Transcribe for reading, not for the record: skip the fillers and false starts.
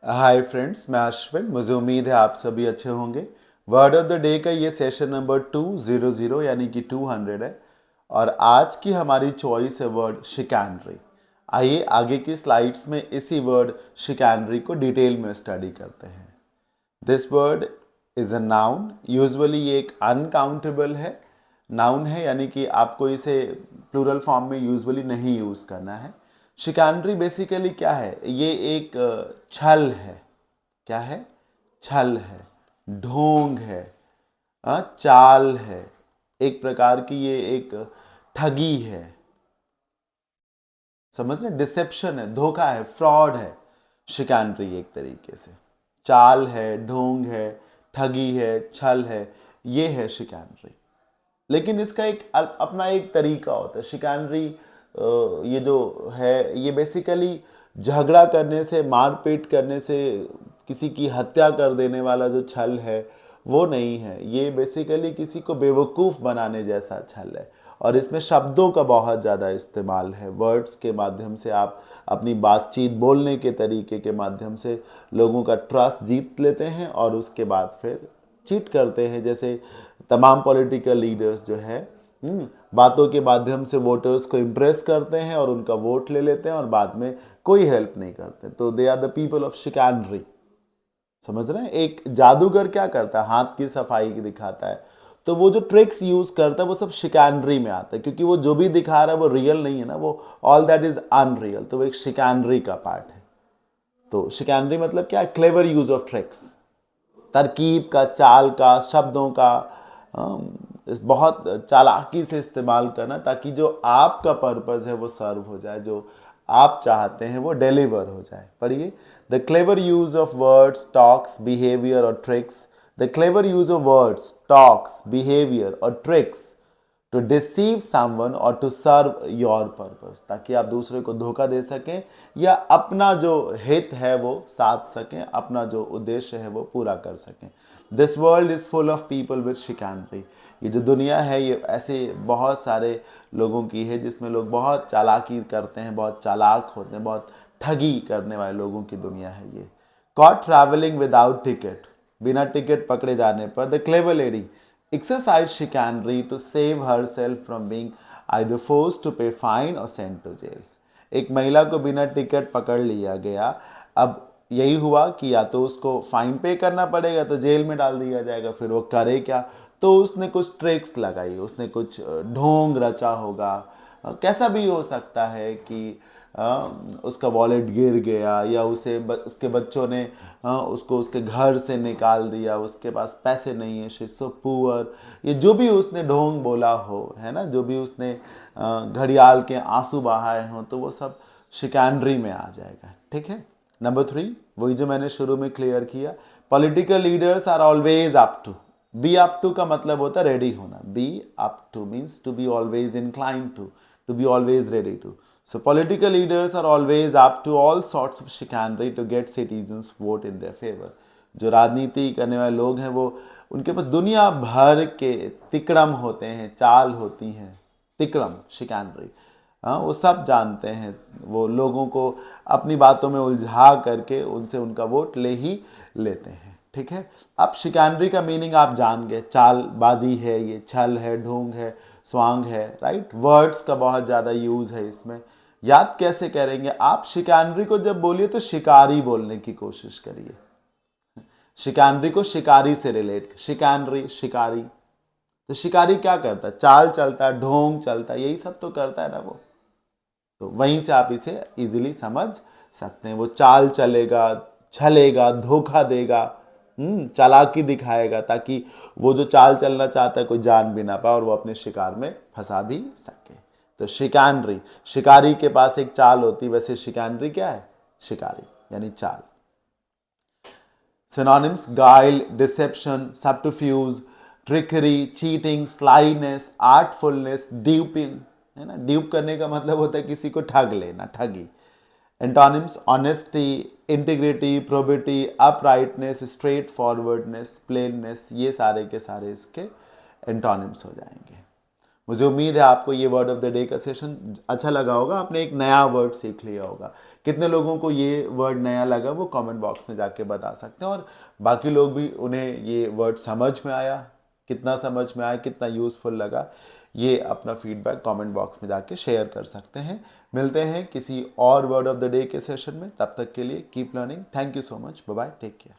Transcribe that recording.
Hi friends, मैं अश्विन। मुझे उम्मीद है आप सभी अच्छे होंगे। वर्ड ऑफ द डे का ये सेशन नंबर 200 यानी कि 200 है और आज की हमारी चॉइस है वर्ड शिकैनरी। आइए आगे की स्लाइड्स में इसी वर्ड शिकैनरी को डिटेल में स्टडी करते हैं। This word is a noun. Usually ये एक अनकाउंटेबल है, नाउन है, यानी कि आपको इसे प्लूरल फॉर्म में यूजुअली नहीं यूज करना है। शिकैनरी बेसिकली क्या है? ये एक छल है। क्या है? छल है, ढोंग है, चाल है, एक प्रकार की ये एक ठगी है। समझ रहे? डिसेप्शन है, धोखा है, फ्रॉड है। शिकैनरी एक तरीके से चाल है, ढोंग है, ठगी है, छल है, ये है शिकैनरी। लेकिन इसका एक अपना एक तरीका होता है। शिकैनरी ये जो है ये बेसिकली झगड़ा करने से, मारपीट करने से, किसी की हत्या कर देने वाला जो छल है वो नहीं है। ये बेसिकली किसी को बेवकूफ़ बनाने जैसा छल है और इसमें शब्दों का बहुत ज़्यादा इस्तेमाल है। वर्ड्स के माध्यम से आप अपनी बातचीत, बोलने के तरीके के माध्यम से लोगों का ट्रस्ट जीत लेते हैं और उसके बाद फिर चीट करते हैं। जैसे तमाम पॉलिटिकल लीडर्स जो है बातों के माध्यम से वोटर्स को इम्प्रेस करते हैं और उनका वोट ले लेते हैं और बाद में कोई हेल्प नहीं करते। तो they are the people of chicanery. समझ रहे हैं? एक जादूगर क्या करता है? हाथ की सफाई की दिखाता है। तो वो जो ट्रिक्स यूज करता है वो सब शिकैनरी में आता है, क्योंकि वो जो भी दिखा रहा है वो रियल नहीं है ना, वो ऑल दैट इज अनरियल। तो वो एक शिकैनरी का पार्ट है। तो शिकैनरी मतलब क्या है? क्लेवर यूज ऑफ ट्रिक्स, तरकीब का, चाल का, शब्दों का इस बहुत चालाकी से इस्तेमाल करना ताकि जो आपका पर्पस है वो सर्व हो जाए, जो आप चाहते हैं वो डिलीवर हो जाए। पढ़िए। The clever use of words, talks, behaviour और tricks. The clever use of words, talks, behaviour और ट्रिक्स टू डिसीव समवन और टू सर्व योर पर्पस, ताकि आप दूसरे को धोखा दे सकें या अपना जो हित है वो साध सकें, अपना जो उद्देश्य है वो पूरा कर सकें। This world is full of people with chicanery. ये जो दुनिया है ये ऐसे बहुत सारे लोगों की है जिसमें लोग बहुत चालाकी करते हैं, बहुत चालाक होते हैं, बहुत ठगी करने वाले लोगों की दुनिया है ये। कॉट ट्रैवलिंग विदाउट टिकट, बिना टिकट पकड़े जाने पर the clever lady exercise chicanery to save herself from being either forced to pay fine or sent to jail। एक महिला को बिना टिकट पकड़ लिया गया। अब यही हुआ कि या तो उसको फाइन पे करना पड़ेगा तो जेल में डाल दिया जाएगा। फिर वो करे क्या? तो उसने कुछ ट्रिक्स लगाई, उसने कुछ ढोंग रचा होगा। कैसा भी हो सकता है कि उसका वॉलेट गिर गया या उसके बच्चों ने उसको उसके घर से निकाल दिया, उसके पास पैसे नहीं है, शी इज सो पुअर। ये जो भी उसने ढोंग बोला हो, है ना, जो भी उसने घड़ियाल के आंसू बहाए हों, तो वो सब शिकैनरी में आ जाएगा। ठीक है। नंबर 3, वही जो मैंने शुरू में क्लियर किया, political leaders are always up to. Be up to का मतलब होता है रेडी होना। Be up to means to be always incline to be always ready to. So political leaders are always up to all sorts of chicanery to get citizens vote in their favor। जो राजनीति करने वाले लोग हैं वो, उनके पास दुनिया भर के तिकड़म होते हैं, चाल होती हैं। तिकड़म, शिकैनरी, हाँ, वो सब जानते हैं। वो लोगों को अपनी बातों में उलझा करके उनसे उनका वोट ले ही लेते हैं। ठीक है। अब शिकैनरी का मीनिंग आप जान गए। चालबाजी है, ये छल है, ढोंग है, स्वांग है। राइट। वर्ड्स का बहुत ज़्यादा यूज़ है इसमें। याद कैसे करेंगे आप? शिकैनरी को जब बोलिए तो शिकारी बोलने की कोशिश करिए। शिकैनरी को शिकारी से रिलेट, शिकैनरी, शिकारी। तो शिकारी क्या करता है? चाल चलता है, ढोंग चलता है, यही सब तो करता है ना वो। तो वहीं से आप इसे इजीली समझ सकते हैं। वो चाल चलेगा, छलेगा, धोखा देगा, चालाकी दिखाएगा ताकि वो जो चाल चलना चाहता है कोई जान भी ना पाए और वो अपने शिकार में फंसा भी सके। तो शिकैनरी, शिकारी के पास एक चाल होती, वैसे शिकैनरी क्या है? शिकारी यानी चाल। सिनोनिम्स: गाइल, डिसेप्शन, सबटरफ्यूज, ट्रिकरी, चीटिंग, स्लाइनेस, आर्टफुलनेस, ड्यूपिंग। है ना, ड्यूप करने का मतलब होता है किसी को ठग लेना, ठगी। Antonyms: honesty, integrity, probity, uprightness, straightforwardness, plainness. ये सारे के सारे इसके एंटोनिम्स हो जाएंगे। मुझे उम्मीद है आपको ये वर्ड ऑफ द डे का सेशन अच्छा लगा होगा। आपने एक नया वर्ड सीख लिया होगा। कितने लोगों को ये वर्ड नया लगा वो कमेंट बॉक्स में जाके बता सकते हैं, और बाकी लोग भी उन्हें ये वर्ड समझ में आया, कितना समझ में आया, कितना यूज़फुल लगा, ये अपना फीडबैक कमेंट बॉक्स में जाके शेयर कर सकते हैं। मिलते हैं किसी और वर्ड ऑफ द डे के सेशन में, तब तक के लिए keep learning. Thank you so much, bye bye, take care.